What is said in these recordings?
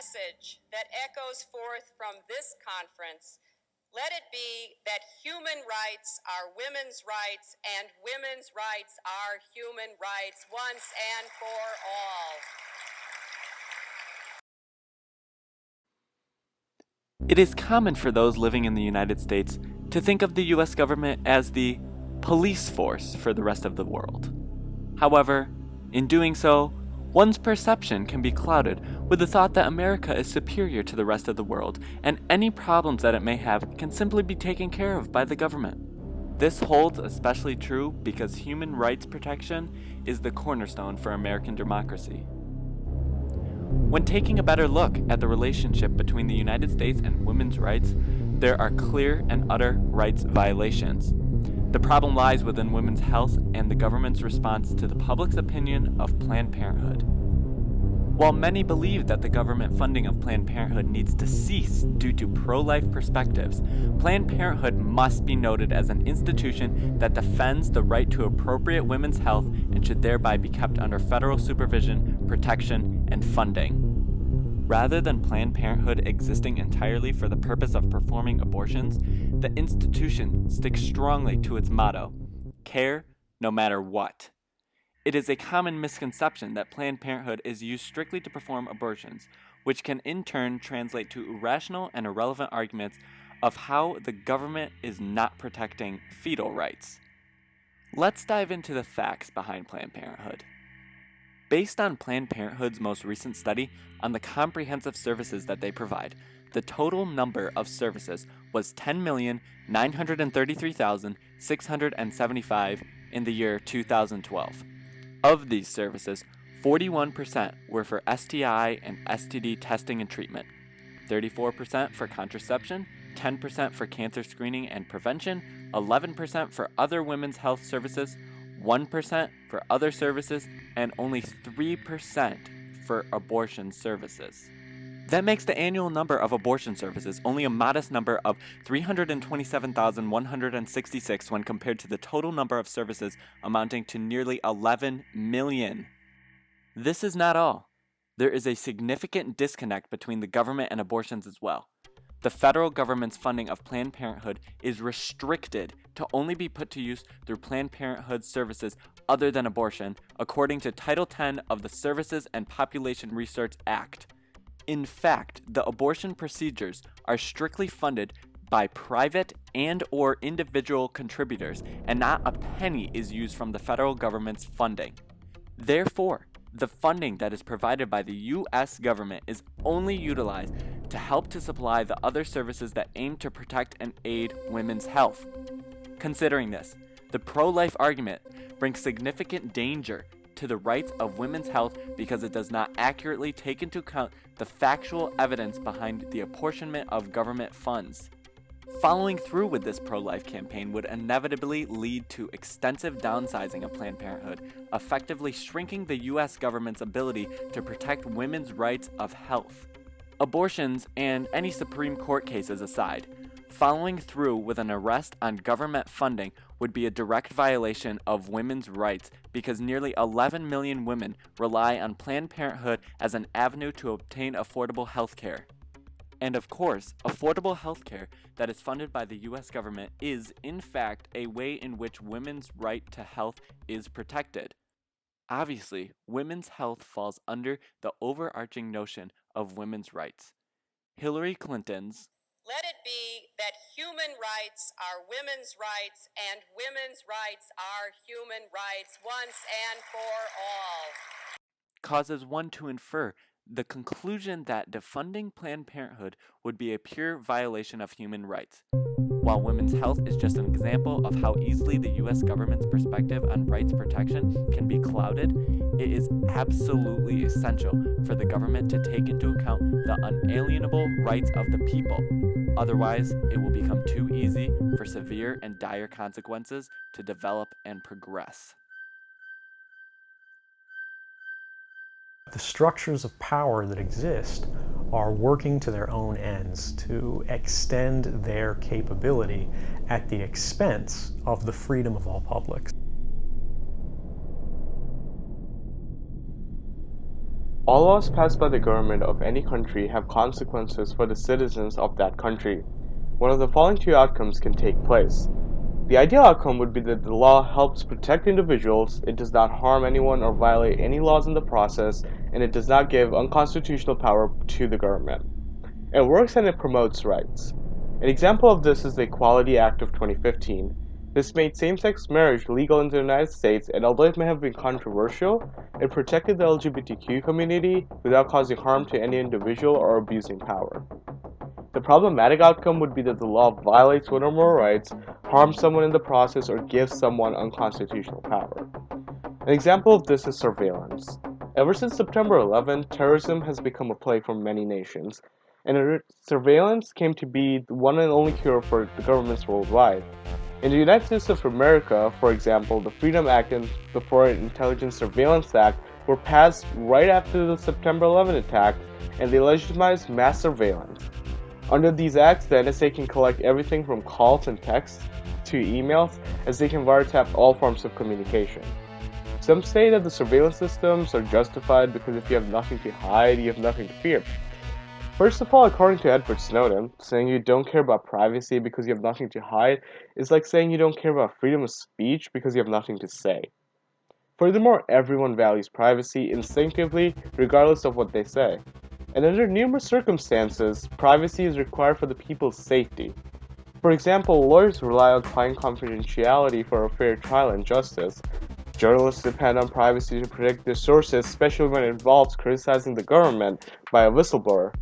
message that echoes forth from this conference, let it be that human rights are women's rights and women's rights are human rights once and for all. It is common for those living in the United States to think of the US government as the police force for the rest of the world. However, in doing so, one's perception can be clouded with the thought that America is superior to the rest of the world, and any problems that it may have can simply be taken care of by the government. This holds especially true because human rights protection is the cornerstone for American democracy. When taking a better look at the relationship between the United States and women's rights, there are clear and utter rights violations. The problem lies within women's health and the government's response to the public's opinion of Planned Parenthood. While many believe that the government funding of Planned Parenthood needs to cease due to pro-life perspectives, Planned Parenthood must be noted as an institution that defends the right to appropriate women's health and should thereby be kept under federal supervision, protection, and funding. Rather than Planned Parenthood existing entirely for the purpose of performing abortions, the institution sticks strongly to its motto, care no matter what. It is a common misconception that Planned Parenthood is used strictly to perform abortions, which can in turn translate to irrational and irrelevant arguments of how the government is not protecting fetal rights. Let's dive into the facts behind Planned Parenthood. Based on Planned Parenthood's most recent study on the comprehensive services that they provide, the total number of services was 10,933,675 in the year 2012. Of these services, 41% were for STI and STD testing and treatment, 34% for contraception, 10% for cancer screening and prevention, 11% for other women's health services, 1% for other services, and only 3% for abortion services. That makes the annual number of abortion services only a modest number of 327,166 when compared to the total number of services amounting to nearly 11 million. This is not all. There is a significant disconnect between the government and abortions as well. The federal government's funding of Planned Parenthood is restricted to only be put to use through Planned Parenthood services other than abortion, according to Title 10 of the Services and Population Research Act. In fact, the abortion procedures are strictly funded by private and/or individual contributors, and not a penny is used from the federal government's funding. Therefore, the funding that is provided by the U.S. government is only utilized to help to supply the other services that aim to protect and aid women's health. Considering this, the pro-life argument brings significant danger to the rights of women's health because it does not accurately take into account the factual evidence behind the apportionment of government funds. Following through with this pro-life campaign would inevitably lead to extensive downsizing of Planned Parenthood, effectively shrinking the U.S. government's ability to protect women's rights of health. Abortions and any Supreme Court cases aside, following through with an arrest on government funding would be a direct violation of women's rights because nearly 11 million women rely on Planned Parenthood as an avenue to obtain affordable health care. And of course, affordable health care that is funded by the U.S. government is, in fact, a way in which women's right to health is protected. Obviously, women's health falls under the overarching notion of women's rights. Hillary Clinton's Let it be that human rights are women's rights and women's rights are human rights once and for all causes one to infer the conclusion that defunding Planned Parenthood would be a pure violation of human rights. While women's health is just an example of how easily the U.S. government's perspective on rights protection can be clouded, it is absolutely essential for the government to take into account the unalienable rights of the people. Otherwise, it will become too easy for severe and dire consequences to develop and progress. The structures of power that exist are working to their own ends to extend their capability at the expense of the freedom of all publics. All laws passed by the government of any country have consequences for the citizens of that country. One of the following two outcomes can take place. The ideal outcome would be that the law helps protect individuals, it does not harm anyone or violate any laws in the process, and it does not give unconstitutional power to the government. It works and it promotes rights. An example of this is the Equality Act of 2015. This made same-sex marriage legal in the United States, and although it may have been controversial, it protected the LGBTQ community without causing harm to any individual or abusing power. The problematic outcome would be that the law violates one or more rights, harms someone in the process, or gives someone unconstitutional power. An example of this is surveillance. Ever since September 11, terrorism has become a plague for many nations, and surveillance came to be the one and only cure for the governments worldwide. In the United States of America, for example, the Freedom Act and the Foreign Intelligence Surveillance Act were passed right after the September 11 attacks, and they legitimized mass surveillance. Under these acts, the NSA can collect everything from calls and texts to emails, as they can wiretap all forms of communication. Some say that the surveillance systems are justified because if you have nothing to hide, you have nothing to fear. First of all, according to Edward Snowden, saying you don't care about privacy because you have nothing to hide is like saying you don't care about freedom of speech because you have nothing to say. Furthermore, everyone values privacy instinctively, regardless of what they say. And under numerous circumstances, privacy is required for the people's safety. For example, lawyers rely on client confidentiality for a fair trial and justice. Journalists depend on privacy to protect their sources, especially when it involves criticizing the government by a whistleblower.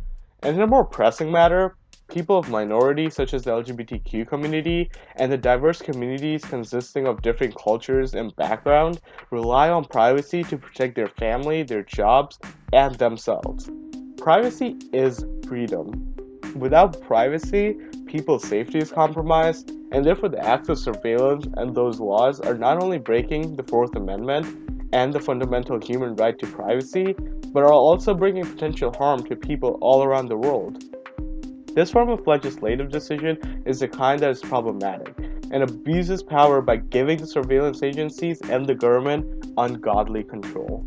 And in a more pressing matter, people of minorities such as the LGBTQ community and the diverse communities consisting of different cultures and background rely on privacy to protect their family, their jobs, and themselves. Privacy is freedom. Without privacy, people's safety is compromised, and therefore the acts of surveillance and those laws are not only breaking the Fourth Amendment and the fundamental human right to privacy, but are also bringing potential harm to people all around the world. This form of legislative decision is the kind that is problematic and abuses power by giving the surveillance agencies and the government ungodly control.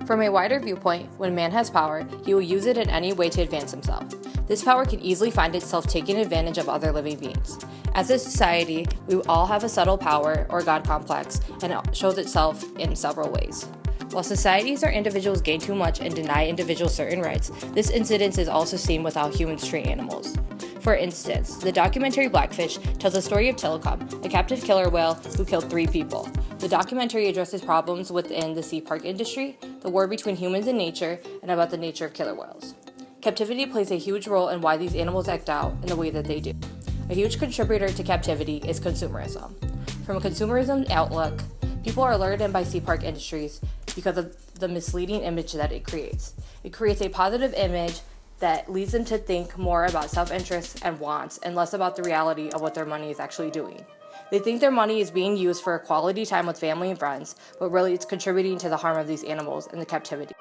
From a wider viewpoint, when man has power, he will use it in any way to advance himself. This power can easily find itself taking advantage of other living beings. As a society, we all have a subtle power or God complex, and it shows itself in several ways. While societies or individuals gain too much and deny individuals certain rights, this incidence is also seen with how humans treat animals. For instance, the documentary Blackfish tells the story of Telecom, a captive killer whale who killed 3 people. The documentary addresses problems within the sea park industry, the war between humans and nature, and about the nature of killer whales. Captivity plays a huge role in why these animals act out in the way that they do. A huge contributor to captivity is consumerism. From a consumerism outlook, people are lured in by sea park industries because of the misleading image that it creates. It creates a positive image that leads them to think more about self-interest and wants and less about the reality of what their money is actually doing. They think their money is being used for a quality time with family and friends, but really it's contributing to the harm of these animals and the captivity.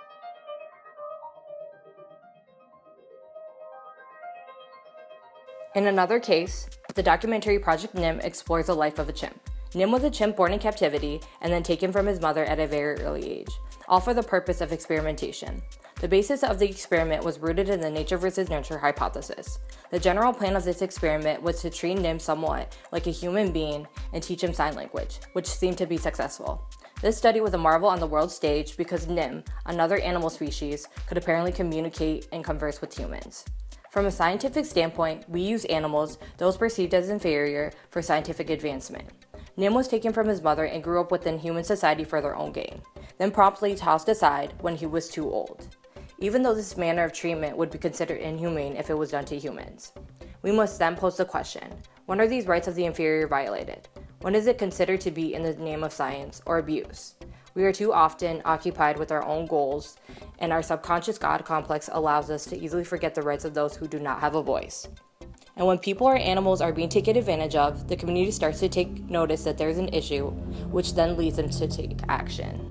In another case, the documentary Project Nim explores the life of a chimp. Nim was a chimp born in captivity and then taken from his mother at a very early age, all for the purpose of experimentation. The basis of the experiment was rooted in the nature versus nurture hypothesis. The general plan of this experiment was to treat Nim somewhat like a human being and teach him sign language, which seemed to be successful. This study was a marvel on the world stage because Nim, another animal species, could apparently communicate and converse with humans. From a scientific standpoint, we use animals, those perceived as inferior, for scientific advancement. Nim was taken from his mother and grew up within human society for their own gain, then promptly tossed aside when he was too old. Even though this manner of treatment would be considered inhumane if it was done to humans. We must then pose the question, when are these rights of the inferior violated? When is it considered to be in the name of science or abuse? We are too often occupied with our own goals, and our subconscious God complex allows us to easily forget the rights of those who do not have a voice. And when people or animals are being taken advantage of, the community starts to take notice that there's an issue, which then leads them to take action.